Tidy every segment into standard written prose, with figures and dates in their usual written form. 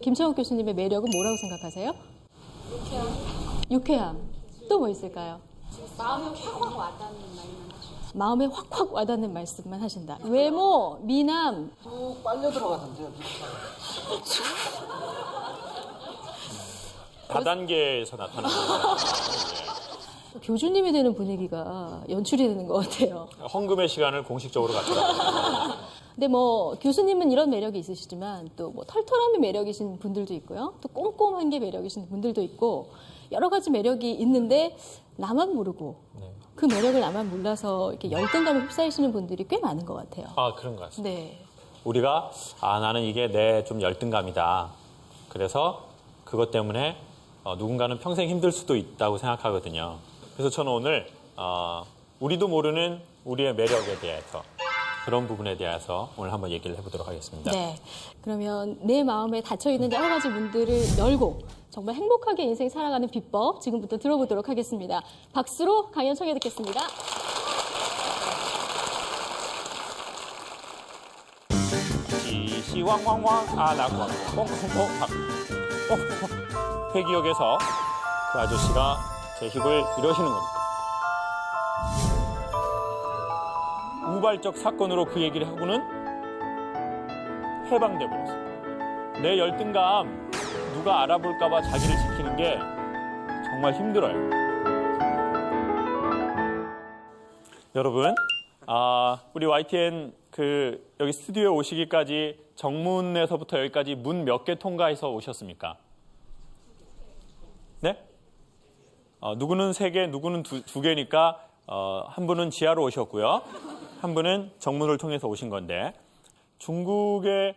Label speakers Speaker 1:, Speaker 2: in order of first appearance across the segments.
Speaker 1: 김창욱 교수님의 매력은 뭐라고 생각하세요? 유쾌함. 또 뭐 있을까요?
Speaker 2: 마음에 확확 와닿는 말만 하죠.
Speaker 1: 마음에 확확 와닿는 말씀만 하신다. 외모, 미남.
Speaker 3: 쭉 빨려 들어가던데요.
Speaker 4: 다단계에서 나타나는 거예요.
Speaker 1: 교주님이 되는 분위기가 연출이 되는 것 같아요.
Speaker 4: 헌금의 시간을 공식적으로 갖더라고요.
Speaker 1: 근데 뭐 교수님은 이런 매력이 있으시지만 또 뭐 털털함이 매력이신 분들도 있고요. 또 꼼꼼한 게 매력이신 분들도 있고 여러 가지 매력이 있는데 나만 모르고 그 매력을 나만 몰라서 이렇게 열등감에 휩싸이시는 분들이 꽤 많은 것 같아요.
Speaker 4: 아, 그런 것 같습니다.
Speaker 1: 네.
Speaker 4: 우리가 나는 이게 내 좀 열등감이다. 그래서 그것 때문에 누군가는 평생 힘들 수도 있다고 생각하거든요. 그래서 저는 오늘 우리도 모르는 우리의 매력에 대해서 그런 부분에 대해서 오늘 한번 얘기를 해보도록 하겠습니다.
Speaker 1: 네. 그러면 내 마음에 닫혀있는 여러 가지 문들을 열고 정말 행복하게 인생 살아가는 비법 지금부터 들어보도록 하겠습니다. 박수로 강연 청해 듣겠습니다.
Speaker 4: 시시황황황 나고 회기역에서 그 아저씨가 제 힙을 이러시는 겁니다. 우발적 사건으로 그 얘기를 하고는 해방돼 버렸어요. 내 열등감 누가 알아볼까 봐 자기를 지키는 게 정말 힘들어요. 여러분, 우리 YTN 여기 스튜디오에 오시기까지 정문에서부터 여기까지 문 몇 개 통과해서 오셨습니까? 네? 누구는 3개, 누구는 2개니까 한 분은 지하로 오셨고요. 한 분은 정문을 통해서 오신 건데 중국의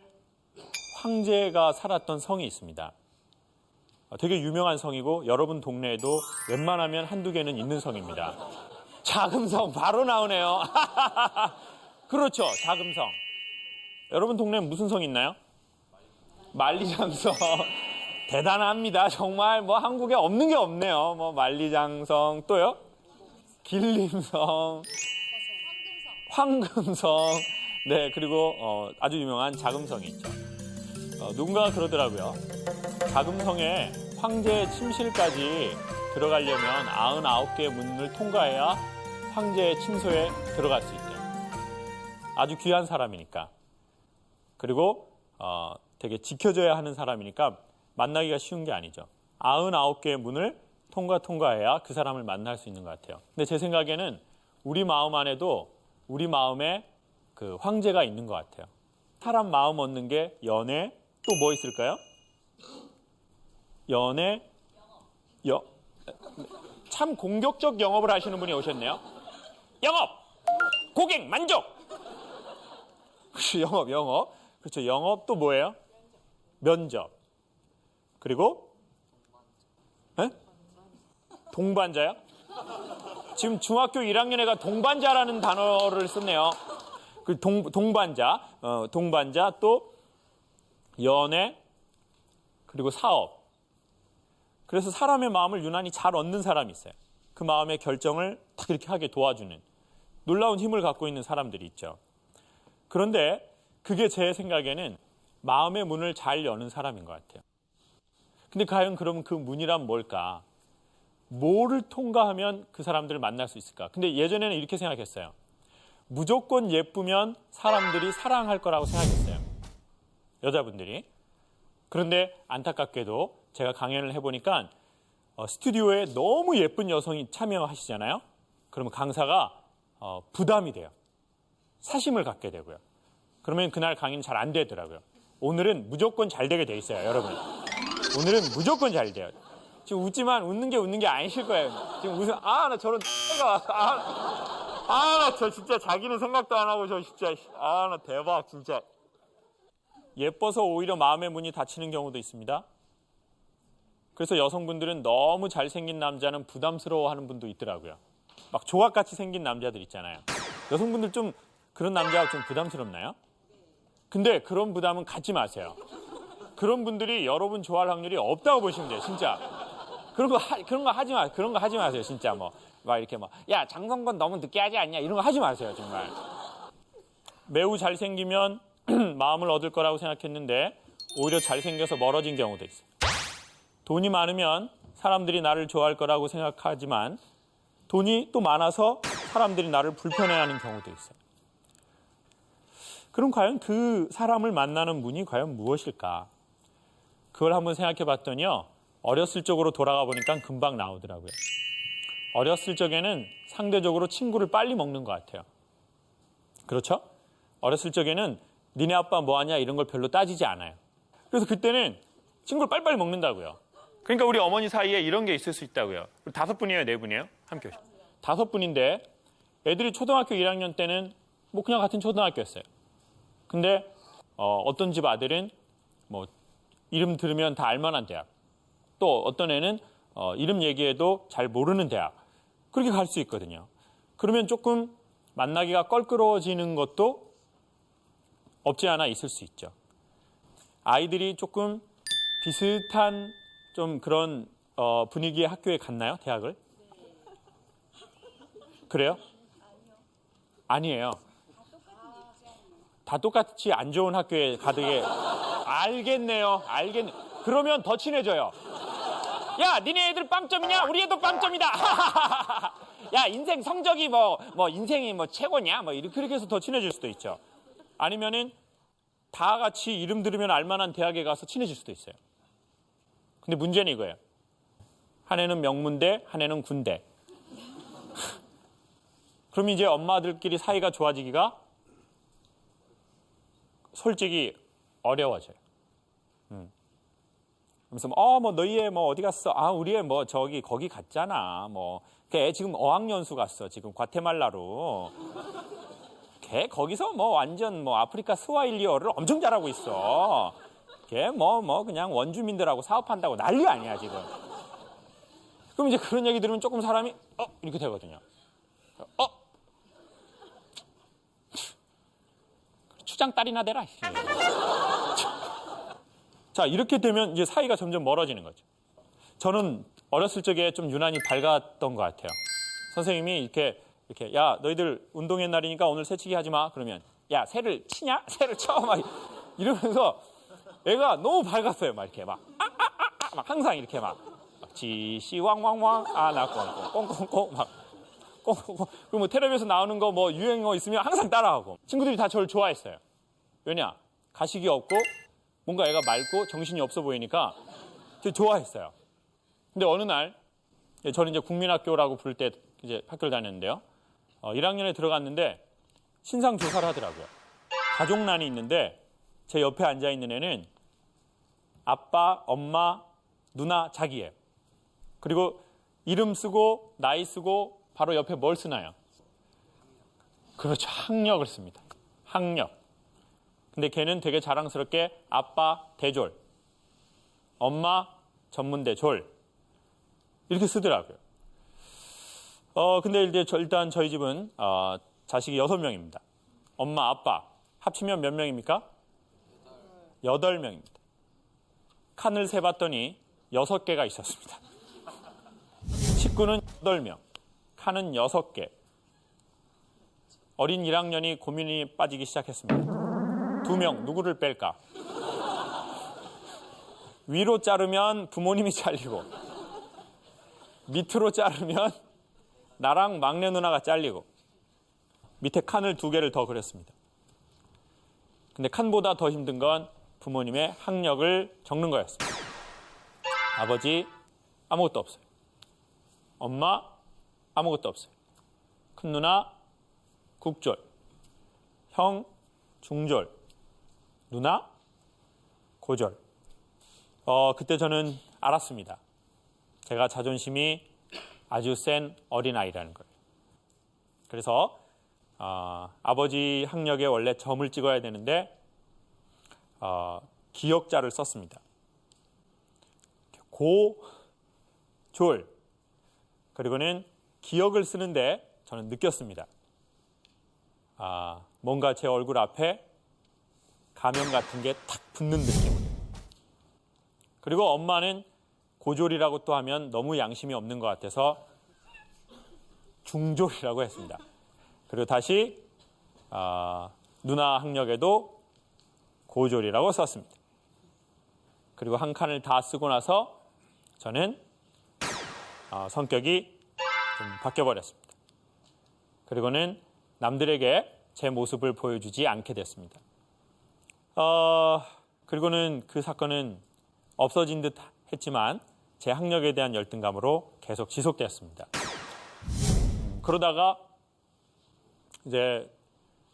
Speaker 4: 황제가 살았던 성이 있습니다. 되게 유명한 성이고 여러분 동네에도 웬만하면 한두 개는 있는 성입니다. 자금성 바로 나오네요. 그렇죠. 자금성. 여러분 동네에 무슨 성 있나요? 만리장성. 대단합니다. 정말 뭐 한국에 없는 게 없네요. 뭐 만리장성 또요? 길림성. 황금성. 네, 그리고 아주 유명한 자금성이 있죠. 누군가가 그러더라고요. 자금성에 황제의 침실까지 들어가려면 99개의 문을 통과해야 황제의 침소에 들어갈 수 있대요. 아주 귀한 사람이니까. 그리고 되게 지켜줘야 하는 사람이니까 만나기가 쉬운 게 아니죠. 99개의 문을 통과해야 그 사람을 만날 수 있는 것 같아요. 근데 제 생각에는 우리 마음 안에도 우리 마음에 그 황제가 있는 것 같아요. 사람 마음 얻는 게 연애, 또 뭐 있을까요? 연애, 참 공격적 영업을 하시는 분이 오셨네요. 영업! 고객 만족! 영업. 그렇죠. 영업 또 뭐예요? 면접. 그리고 동반자요? 지금 중학교 1학년에 가 동반자라는 단어를 썼네요. 그 동반자 또 연애 그리고 사업. 그래서 사람의 마음을 유난히 잘 얻는 사람이 있어요. 그 마음의 결정을 딱 이렇게 하게 도와주는 놀라운 힘을 갖고 있는 사람들이 있죠. 그런데 그게 제 생각에는 마음의 문을 잘 여는 사람인 것 같아요. 근데 과연 그럼 그 문이란 뭘까? 뭐를 통과하면 그 사람들을 만날 수 있을까? 근데 예전에는 이렇게 생각했어요. 무조건 예쁘면 사람들이 사랑할 거라고 생각했어요. 여자분들이. 그런데 안타깝게도 제가 강연을 해보니까 스튜디오에 너무 예쁜 여성이 참여하시잖아요. 그러면 강사가 부담이 돼요. 사심을 갖게 되고요. 그러면 그날 강의는 잘 안 되더라고요. 오늘은 무조건 잘 되게 돼 있어요, 여러분. 오늘은 무조건 잘 돼요. 지금 웃지만 웃는 게 아니실 거예요. 지금 나 저런 나 저 진짜 자기는 생각도 안 하고 저 진짜 나 대박 진짜. 예뻐서 오히려 마음의 문이 닫히는 경우도 있습니다. 그래서 여성분들은 너무 잘생긴 남자는 부담스러워하는 분도 있더라고요. 막 조각같이 생긴 남자들 있잖아요. 여성분들 좀 그런 남자가 좀 부담스럽나요? 근데 그런 부담은 갖지 마세요. 그런 분들이 여러분 좋아할 확률이 없다고 보시면 돼요, 진짜. 그런 거 하지 마세요. 그런 거 하지 마세요, 진짜 막 이렇게 야, 장성건 너무 늦게 하지 않냐? 이런 거 하지 마세요, 정말. 매우 잘생기면 마음을 얻을 거라고 생각했는데 오히려 잘생겨서 멀어진 경우도 있어요. 돈이 많으면 사람들이 나를 좋아할 거라고 생각하지만 돈이 또 많아서 사람들이 나를 불편해하는 경우도 있어요. 그럼 과연 그 사람을 만나는 문이 과연 무엇일까? 그걸 한번 생각해 봤더니요. 어렸을 적으로 돌아가 보니까 금방 나오더라고요. 어렸을 적에는 상대적으로 친구를 빨리 먹는 것 같아요. 그렇죠? 어렸을 적에는 니네 아빠 뭐하냐 이런 걸 별로 따지지 않아요. 그래서 그때는 친구를 빨리빨리 먹는다고요. 그러니까 우리 어머니 사이에 이런 게 있을 수 있다고요. 우리 5분이에요? 4분이에요? 함께 오시죠. 5분인데 애들이 초등학교 1학년 때는 뭐 그냥 같은 초등학교였어요. 근데 어떤 집 아들은 뭐 이름 들으면 다 알만한 대학, 또 어떤 애는 이름 얘기해도 잘 모르는 대학, 그렇게 갈 수 있거든요. 그러면 조금 만나기가 껄끄러워지는 것도 없지 않아 있을 수 있죠. 아이들이 조금 비슷한 좀 그런 분위기의 학교에 갔나요? 대학을? 그래요? 아니에요. 다 똑같이 안 좋은 학교에 가득에. 알겠네요. 그러면 더 친해져요. 야, 니네 애들 빵점이냐? 우리 애도 빵점이다. 야, 인생 성적이 인생이 최고냐? 그렇게 해서 더 친해질 수도 있죠. 아니면은 다 같이 이름 들으면 알만한 대학에 가서 친해질 수도 있어요. 근데 문제는 이거예요. 한 애는 명문대, 한 애는 군대. 그럼 이제 엄마들끼리 사이가 좋아지기가 솔직히 어려워져요. 그래서 너희 애 어디 갔어? 우리 애 거기 갔잖아. 걔 지금 어학연수 갔어. 지금 과테말라로. 걔 거기서 완전 아프리카 스와힐리어를 엄청 잘하고 있어. 걔 그냥 원주민들하고 사업한다고 난리 아니야 지금. 그럼 이제 그런 얘기 들으면 조금 사람이 이렇게 되거든요. 추장 딸이나 되라. 자, 이렇게 되면 이제 사이가 점점 멀어지는 거죠. 저는 어렸을 적에 좀 유난히 밝았던 것 같아요. 선생님이 이렇게 야, 너희들 운동회 날이니까 오늘 새치기 하지 마. 그러면 야, 새를 치냐? 새를 쳐. 이러면서 애가 너무 밝았어요. 이렇게 막 항상 이렇게 지시 왕왕왕 나 꽁꽁꽁 꽁꽁꽁. 그리고 텔레비에서 나오는 거 유행어 있으면 항상 따라하고. 친구들이 다 저를 좋아했어요. 왜냐? 가식이 없고 뭔가 애가 맑고 정신이 없어 보이니까 되게 좋아했어요. 근데 어느 날 저는 이제 국민학교라고 부를 때 이제 학교를 다녔는데요. 1학년에 들어갔는데 신상 조사를 하더라고요. 가족란이 있는데 제 옆에 앉아 있는 애는 아빠, 엄마, 누나, 자기예요. 그리고 이름 쓰고 나이 쓰고 바로 옆에 뭘 쓰나요? 그렇죠. 학력을 씁니다. 학력. 근데 걔는 되게 자랑스럽게 아빠 대졸, 엄마 전문대 졸 이렇게 쓰더라고요. 근데 이제 일단 저희 집은 자식이 6명입니다. 엄마, 아빠 합치면 몇 명입니까? 8명입니다. 칸을 세봤더니 6개가 있었습니다. 식구는 8명, 칸은 6개. 어린 1학년이 고민이 빠지기 시작했습니다. 2명 누구를 뺄까? 위로 자르면 부모님이 잘리고 밑으로 자르면 나랑 막내 누나가 잘리고 밑에 칸을 2개를 더 그렸습니다. 근데 칸보다 더 힘든 건 부모님의 학력을 적는 거였습니다. 아버지 아무것도 없어요. 엄마 아무것도 없어요. 큰 누나 국졸, 형 중졸, 누나 고졸. 그때 저는 알았습니다. 제가 자존심이 아주 센 어린아이라는 걸. 그래서 아버지 학력에 원래 점을 찍어야 되는데 기역자를 썼습니다. 고, 졸. 그리고는 기역을 쓰는데 저는 느꼈습니다. 뭔가 제 얼굴 앞에 가면 같은 게 탁 붙는 느낌. 그리고 엄마는 고졸이라고 또 하면 너무 양심이 없는 것 같아서 중졸이라고 했습니다. 그리고 다시 누나 학력에도 고졸이라고 썼습니다. 그리고 한 칸을 다 쓰고 나서 저는 성격이 좀 바뀌어버렸습니다. 그리고는 남들에게 제 모습을 보여주지 않게 됐습니다. 그리고는 그 사건은 없어진 듯 했지만 제 학력에 대한 열등감으로 계속 지속되었습니다. 그러다가 이제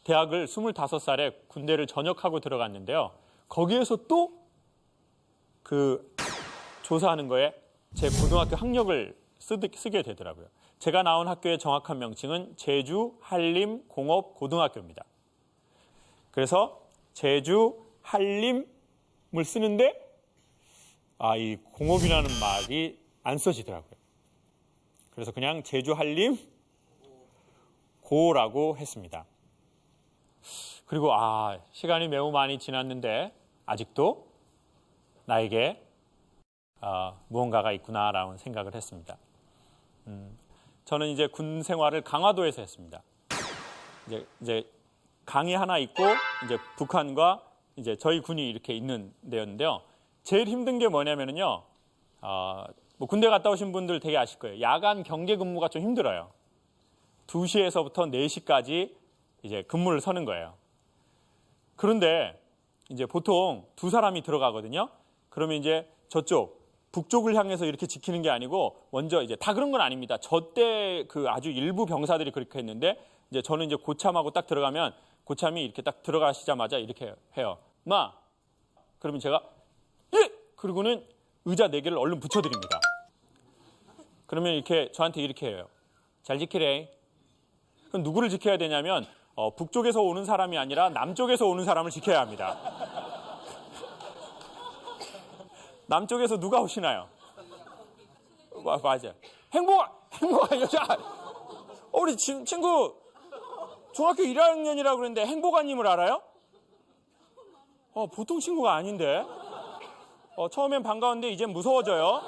Speaker 4: 대학을 25살에 군대를 전역하고 들어갔는데요. 거기에서 또 그 조사하는 거에 제 고등학교 학력을 쓰게 되더라고요. 제가 나온 학교의 정확한 명칭은 제주 한림 공업 고등학교입니다. 그래서 제주 한림을 쓰는데 이 공업이라는 말이 안 써지더라고요. 그래서 그냥 제주 한림 고라고 했습니다. 그리고 시간이 매우 많이 지났는데 아직도 나에게 무언가가 있구나라는 생각을 했습니다. 저는 이제 군 생활을 강화도에서 했습니다. 이제 강이 하나 있고 이제 북한과 이제 저희 군이 이렇게 있는 데였는데요. 제일 힘든 게 뭐냐면은요. 뭐 군대 갔다 오신 분들 되게 아실 거예요. 야간 경계 근무가 좀 힘들어요. 2시에서부터 4시까지 이제 근무를 서는 거예요. 그런데 이제 보통 2사람이 들어가거든요. 그러면 이제 저쪽 북쪽을 향해서 이렇게 지키는 게 아니고 먼저 이제 다 그런 건 아닙니다. 저 때 그 아주 일부 병사들이 그렇게 했는데 이제 저는 이제 고참하고 딱 들어가면 고참이 이렇게 딱 들어가시자마자 이렇게 해요. 그러면 제가 예! 그리고는 의자 4개를 얼른 붙여드립니다. 그러면 이렇게 저한테 이렇게 해요. 잘 지키래. 그럼 누구를 지켜야 되냐면 북쪽에서 오는 사람이 아니라 남쪽에서 오는 사람을 지켜야 합니다. 남쪽에서 누가 오시나요? 맞아. 행복아 여자. 우리 친구 중학교 1학년이라고 그랬는데 행복아님을 알아요? 보통 친구가 아닌데. 처음엔 반가운데 이젠 무서워져요.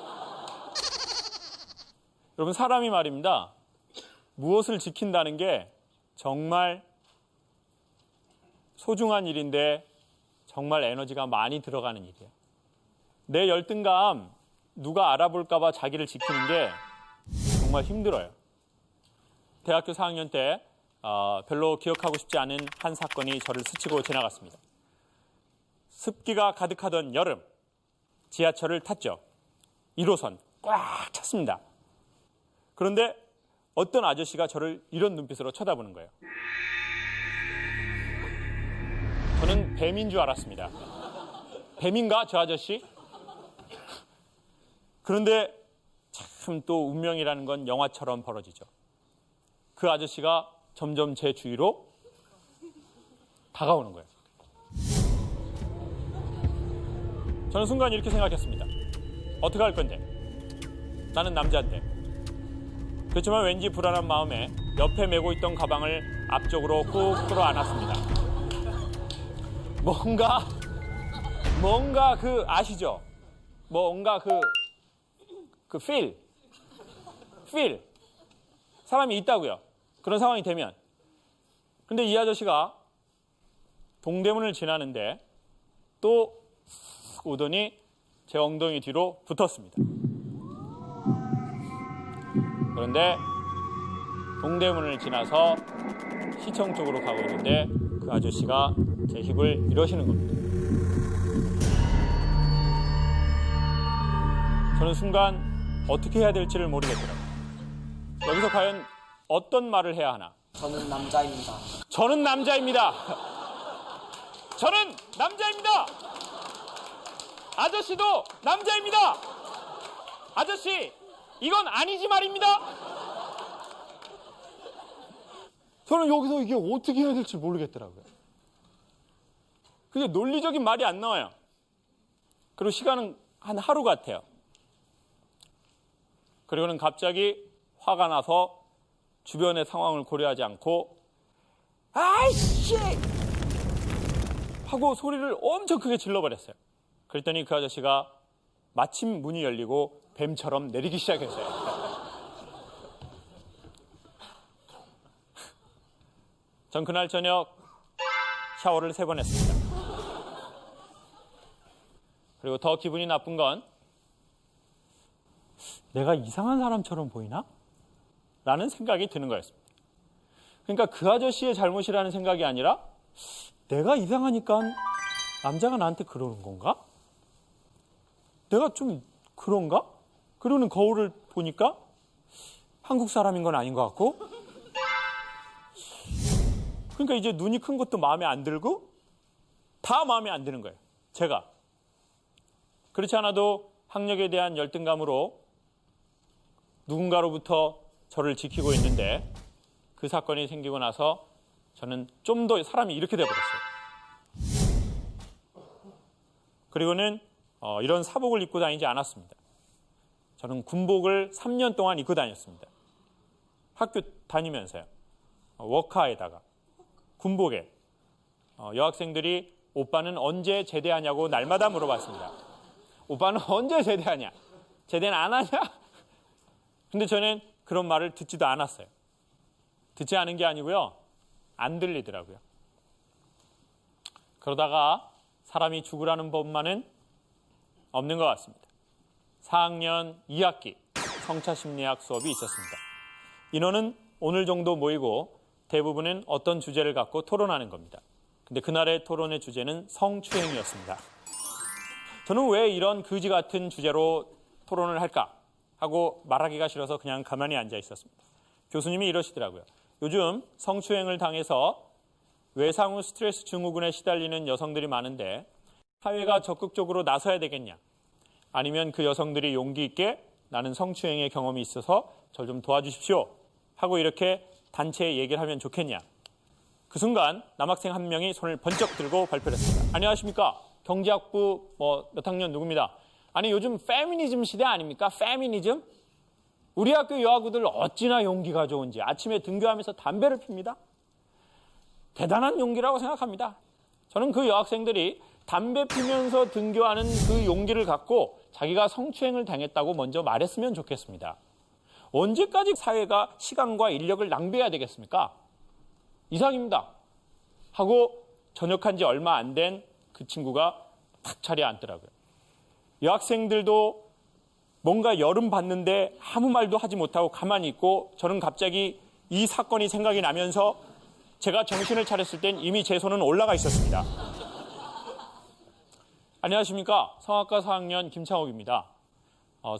Speaker 4: 여러분 사람이 말입니다. 무엇을 지킨다는 게 정말 소중한 일인데 정말 에너지가 많이 들어가는 일이에요. 내 열등감 누가 알아볼까 봐 자기를 지키는 게 정말 힘들어요. 대학교 4학년 때 별로 기억하고 싶지 않은 한 사건이 저를 스치고 지나갔습니다. 습기가 가득하던 여름 지하철을 탔죠. 1호선 꽉 찼습니다. 그런데 어떤 아저씨가 저를 이런 눈빛으로 쳐다보는 거예요. 저는 뱀인 줄 알았습니다. 뱀인가 저 아저씨? 그런데 참 또 운명이라는 건 영화처럼 벌어지죠. 그 아저씨가 점점 제 주위로 다가오는 거예요. 저는 순간 이렇게 생각했습니다. 어떻게 할 건데? 나는 남자인데. 그렇지만 왠지 불안한 마음에 옆에 메고 있던 가방을 앞쪽으로 꾹 끌어안았습니다. 뭔가 그 아시죠? 뭔가 그 feel 사람이 있다고요. 그런 상황이 되면. 근데 이 아저씨가 동대문을 지나는데 또 오더니 제 엉덩이 뒤로 붙었습니다. 그런데 동대문을 지나서 시청 쪽으로 가고 있는데 그 아저씨가 제 힙을 이러시는 겁니다. 저는 순간 어떻게 해야 될지를 모르겠더라고요. 여기서 과연 어떤 말을 해야 하나?
Speaker 3: 저는 남자입니다.
Speaker 4: 저는 남자입니다. 저는 남자입니다. 아저씨도 남자입니다. 아저씨, 이건 아니지 말입니다. 저는 여기서 이게 어떻게 해야 될지 모르겠더라고요. 그게 논리적인 말이 안 나와요. 그리고 시간은 한 하루 같아요. 그리고는 갑자기 화가 나서 주변의 상황을 고려하지 않고 아이씨! 하고 소리를 엄청 크게 질러버렸어요. 그랬더니 그 아저씨가 마침 문이 열리고 뱀처럼 내리기 시작했어요. 전 그날 저녁 샤워를 3번 했습니다. 그리고 더 기분이 나쁜 건 내가 이상한 사람처럼 보이나? 라는 생각이 드는 거였습니다. 그러니까 그 아저씨의 잘못이라는 생각이 아니라 내가 이상하니까 남자가 나한테 그러는 건가? 내가 좀 그런가? 그러는 거울을 보니까 한국 사람인 건 아닌 것 같고, 그러니까 이제 눈이 큰 것도 마음에 안 들고 다 마음에 안 드는 거예요. 제가. 그렇지 않아도 학력에 대한 열등감으로 누군가로부터 저를 지키고 있는데 그 사건이 생기고 나서 저는 좀 더 사람이 이렇게 돼버렸어요. 그리고는 이런 사복을 입고 다니지 않았습니다. 저는 군복을 3년 동안 입고 다녔습니다. 학교 다니면서요. 워카에다가 군복에 여학생들이 오빠는 언제 제대하냐고 날마다 물어봤습니다. 오빠는 언제 제대하냐? 제대는 안 하냐? 근데 저는 그런 말을 듣지도 않았어요. 듣지 않은 게 아니고요. 안 들리더라고요. 그러다가 사람이 죽으라는 법만은 없는 것 같습니다. 4학년 2학기 성차심리학 수업이 있었습니다. 인원은 오늘 정도 모이고 대부분은 어떤 주제를 갖고 토론하는 겁니다. 근데 그날의 토론의 주제는 성추행이었습니다. 저는 왜 이런 거지 같은 주제로 토론을 할까 하고 말하기가 싫어서 그냥 가만히 앉아 있었습니다. 교수님이 이러시더라고요. 요즘 성추행을 당해서 외상 후 스트레스 증후군에 시달리는 여성들이 많은데 사회가 적극적으로 나서야 되겠냐? 아니면 그 여성들이 용기 있게 나는 성추행의 경험이 있어서 절 좀 도와주십시오 하고 이렇게 단체에 얘기를 하면 좋겠냐? 그 순간 남학생 한 명이 손을 번쩍 들고 발표를 했습니다. 안녕하십니까? 경제학부 몇 학년 누구입니다. 아니 요즘 페미니즘 시대 아닙니까? 페미니즘? 우리 학교 여학우들 어찌나 용기가 좋은지 아침에 등교하면서 담배를 핍니다. 대단한 용기라고 생각합니다. 저는 그 여학생들이 담배 피면서 등교하는 그 용기를 갖고 자기가 성추행을 당했다고 먼저 말했으면 좋겠습니다. 언제까지 사회가 시간과 인력을 낭비해야 되겠습니까? 이상입니다. 하고 전역한 지 얼마 안 된 그 친구가 탁 자리에 앉더라고요. 여학생들도 뭔가 열음 받는데 아무 말도 하지 못하고 가만히 있고 저는 갑자기 이 사건이 생각이 나면서 제가 정신을 차렸을 땐 이미 제 손은 올라가 있었습니다. 안녕하십니까. 성악과 4학년 김창옥입니다.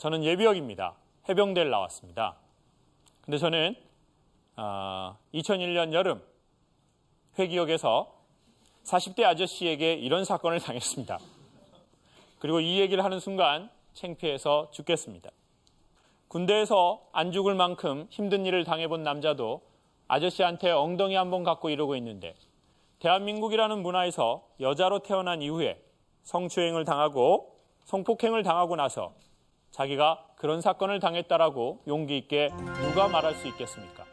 Speaker 4: 저는 예비역입니다. 해병대를 나왔습니다. 근데 저는 2001년 여름 회기역에서 40대 아저씨에게 이런 사건을 당했습니다. 그리고 이 얘기를 하는 순간 창피해서 죽겠습니다. 군대에서 안 죽을 만큼 힘든 일을 당해본 남자도 아저씨한테 엉덩이 한번 갖고 이러고 있는데 대한민국이라는 문화에서 여자로 태어난 이후에 성추행을 당하고 성폭행을 당하고 나서 자기가 그런 사건을 당했다라고 용기 있게 누가 말할 수 있겠습니까?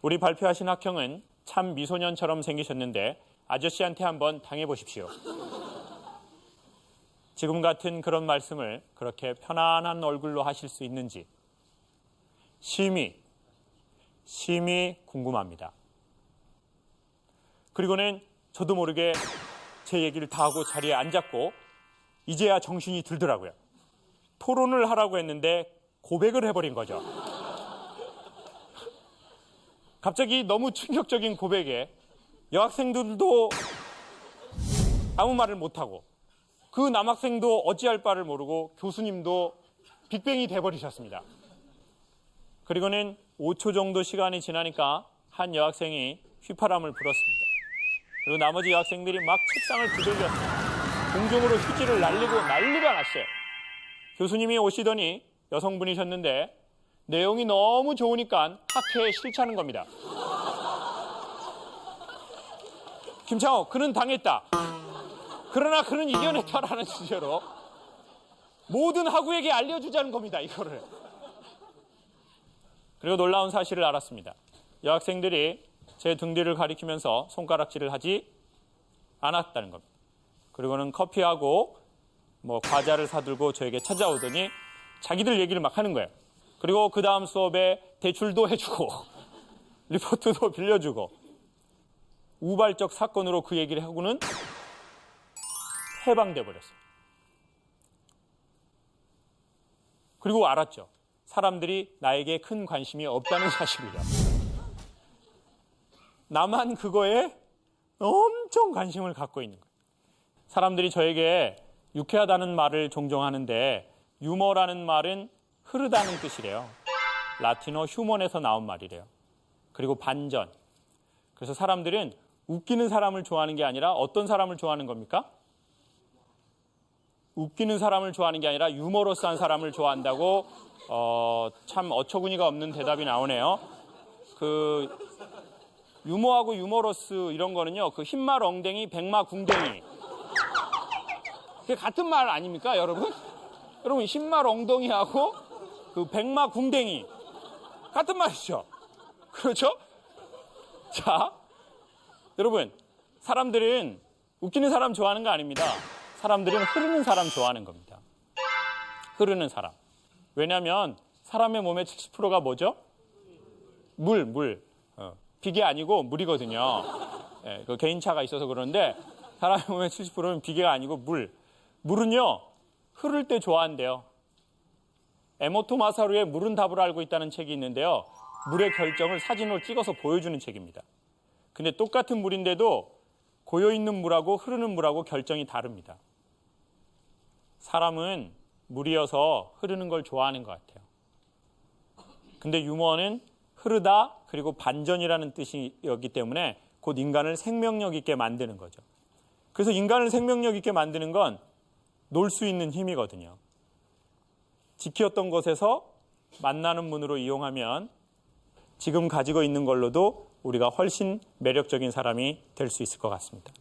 Speaker 4: 우리 발표하신 학형은 참 미소년처럼 생기셨는데 아저씨한테 한번 당해보십시오. 지금 같은 그런 말씀을 그렇게 편안한 얼굴로 하실 수 있는지 심히 궁금합니다. 그리고는 저도 모르게 제 얘기를 다 하고 자리에 앉았고 이제야 정신이 들더라고요. 토론을 하라고 했는데 고백을 해버린 거죠. 갑자기 너무 충격적인 고백에 여학생들도 아무 말을 못하고 그 남학생도 어찌할 바를 모르고 교수님도 빅뱅이 돼버리셨습니다. 그리고는 5초 정도 시간이 지나니까 한 여학생이 휘파람을 불었습니다. 그리고 나머지 여학생들이 막 책상을 두들겼습니다. 공중으로 휴지를 날리고 난리가 났어요. 교수님이 오시더니 여성분이셨는데 내용이 너무 좋으니까 학회에 싫다는 겁니다. 김창호, 그는 당했다. 그러나 그는 이겨냈다라는 주제로 모든 학우에게 알려주자는 겁니다. 이거를. 그리고 놀라운 사실을 알았습니다. 여학생들이 제 등 뒤를 가리키면서 손가락질을 하지 않았다는 겁니다. 그리고는 커피하고 과자를 사들고 저에게 찾아오더니 자기들 얘기를 막 하는 거예요. 그리고 그 다음 수업에 대출도 해주고 리포트도 빌려주고 우발적 사건으로 그 얘기를 하고는 해방돼 버렸어요. 그리고 알았죠. 사람들이 나에게 큰 관심이 없다는 사실을요. 나만 그거에 엄청 관심을 갖고 있는 거예요. 사람들이 저에게 유쾌하다는 말을 종종 하는데 유머라는 말은 흐르다는 뜻이래요. 라틴어 휴먼에서 나온 말이래요. 그리고 반전. 그래서 사람들은 웃기는 사람을 좋아하는 게 아니라 어떤 사람을 좋아하는 겁니까? 웃기는 사람을 좋아하는 게 아니라 유머러스한 사람을 좋아한다고 참 어처구니가 없는 대답이 나오네요. 그 유머하고 유머러스 이런 거는요. 그 흰말 엉덩이, 백마 궁뎅이. 그게 같은 말 아닙니까, 여러분? 여러분, 흰말 엉덩이하고 그 백마 궁뎅이 같은 말이죠. 그렇죠? 자, 여러분, 사람들은 웃기는 사람 좋아하는 거 아닙니다. 사람들은 흐르는 사람 좋아하는 겁니다. 흐르는 사람. 왜냐하면 사람의 몸의 70%가 뭐죠? 물. 비계 아니고 물이거든요. 예, 그 개인차가 있어서 그러는데 사람의 몸의 70%는 비계가 아니고 물. 물은요, 흐를 때 좋아한대요. 에모토 마사루의 물은 답을 알고 있다는 책이 있는데요. 물의 결정을 사진으로 찍어서 보여주는 책입니다. 근데 똑같은 물인데도 고여있는 물하고 흐르는 물하고 결정이 다릅니다. 사람은 물이어서 흐르는 걸 좋아하는 것 같아요. 근데 유머는 흐르다 그리고 반전이라는 뜻이었기 때문에 곧 인간을 생명력 있게 만드는 거죠. 그래서 인간을 생명력 있게 만드는 건 놀 수 있는 힘이거든요. 지키었던 것에서 만나는 문으로 이용하면 지금 가지고 있는 걸로도 우리가 훨씬 매력적인 사람이 될 수 있을 것 같습니다.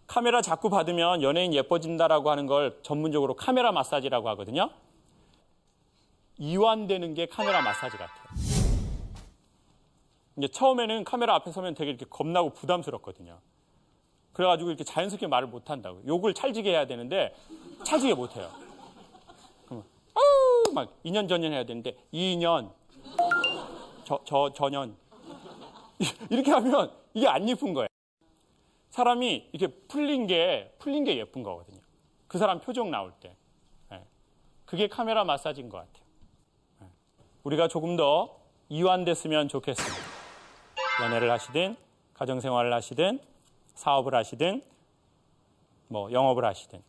Speaker 4: 카메라 자꾸 받으면 연예인 예뻐진다라고 하는 걸 전문적으로 카메라 마사지라고 하거든요. 이완되는 게 카메라 마사지 같아요. 이제 처음에는 카메라 앞에 서면 되게 이렇게 겁나고 부담스럽거든요. 그래가지고 이렇게 자연스럽게 말을 못 한다고. 욕을 찰지게 해야 되는데 찰지게 못 해요. 그러면 막 2년 전년 해야 되는데 2년 전년 이렇게 하면 이게 안 예쁜 거예요. 사람이 이렇게 풀린 게 예쁜 거거든요. 그 사람 표정 나올 때. 그게 카메라 마사지인 것 같아요. 우리가 조금 더 이완됐으면 좋겠습니다. 연애를 하시든 가정생활을 하시든 사업을 하시든 뭐 영업을 하시든